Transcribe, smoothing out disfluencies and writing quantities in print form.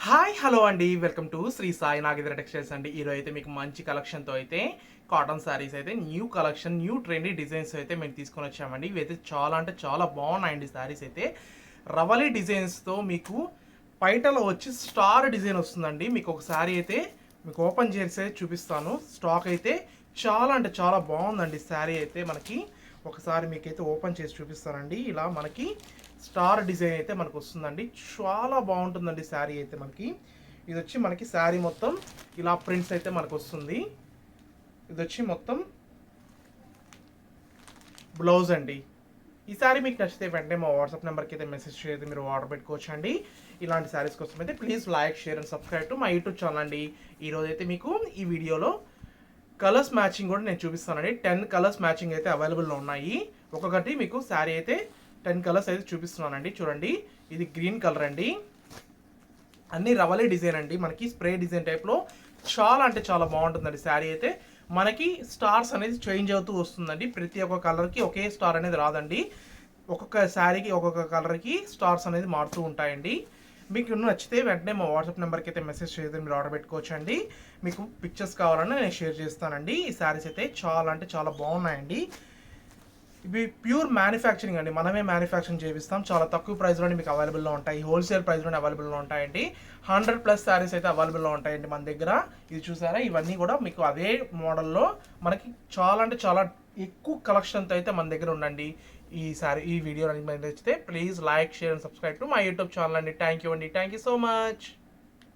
Hi hello అండి, welcome to Shri Sai Nagendra textiles అండి. ఈరోజు అయితే మీకు మంచి కలెక్షన్తో అయితే కాటన్ శారీస్ అయితే new collection, new trendy designs అయితే మేము తీసుకొని వచ్చామండి. ఇవి అయితే చాలా అంటే చాలా బాగున్నాయండి. శారీస్ అయితే రవలి డిజైన్స్తో మీకు పైటలో వచ్చి స్టార్ డిజైన్ వస్తుందండి. మీకు ఒక శారీ అయితే మీకు ఓపెన్ చేసి చూపిస్తాను. స్టాక్ అయితే చాలా అంటే చాలా బాగుందండి. శారీ అయితే మనకి ఒకసారి మీకైతే ఓపెన్ చేసి చూపిస్తానండి. ఇలా మనకి స్టార్ డిజైన్ అయితే మనకు వస్తుందండి. చాలా బాగుంటుందండి శారీ అయితే మనకి. ఇది వచ్చి మనకి శారీ మొత్తం ఇలా ప్రింట్స్ అయితే మనకు వస్తుంది. ఇది వచ్చి మొత్తం బ్లౌజ్ అండి. ఈ శారీ మీకు నచ్చితే వెంటనే మా వాట్సాప్ నెంబర్కి అయితే మెసేజ్ చేసి మీరు ఆర్డర్ పెట్టుకోవచ్చు అండి. ఇలాంటి శారీస్ కోసం అయితే please like, share and subscribe to my YouTube channel అండి. ఈరోజు అయితే మీకు ఈ వీడియోలో కలర్స్ మ్యాచింగ్ కూడా నేను చూపిస్తానండి. 10 కలర్స్ మ్యాచింగ్ అయితే అవైలబుల్లో ఉన్నాయి. ఒక్కొక్కటి మీకు శారీ అయితే 10 కలర్స్ అయితే చూపిస్తున్నానండి. చూడండి, ఇది గ్రీన్ కలర్ అండి. అన్ని రవలీ డిజైన్ అండి. మనకి స్ప్రే డిజైన్ టైప్లో చాలా అంటే చాలా బాగుంటుందండి. శారీ అయితే మనకి స్టార్స్ అనేది చేంజ్ అవుతూ వస్తుందండి. ప్రతి ఒక్క కలర్కి ఒకే స్టార్ అనేది రాదండి. ఒక్కొక్క శారీకి ఒక్కొక్క కలర్కి స్టార్స్ అనేది మారుతూ ఉంటాయండి. మీకు నచ్చితే వెంటనే మా వాట్సాప్ నెంబర్కి అయితే మెసేజ్ చేసి మీరు ఆర్డర్ పెట్టుకోవచ్చు అండి. మీకు పిక్చర్స్ కావాలన్నా నేను షేర్ చేస్తానండి. ఈ శారీస్ అయితే చాలా అంటే చాలా బాగున్నాయండి. ఇవి ప్యూర్ మ్యానుఫ్యాక్చరింగ్ అండి. మనమే మ్యానుఫ్యాక్చరింగ్ చేపిస్తాం. చాలా తక్కువ ప్రైస్లోనే మీకు అవైలబుల్లో ఉంటాయి. హోల్సేల్ ప్రైస్లోనే అవైలబుల్లో ఉంటాయండి. 100+ శారీస్ అయితే అవైలబుల్లో ఉంటాయండి మన దగ్గర. ఇది చూసారా, ఇవన్నీ కూడా మీకు అదే మోడల్లో మనకి చాలా అంటే చాలా ఎక్కువ కలెక్షన్తో అయితే మన దగ్గర ఉండండి. ఈ వీడియో నచ్చితే please like, share and subscribe to my YouTube channel అండి. థ్యాంక్ యూ అండి. Thank you so much.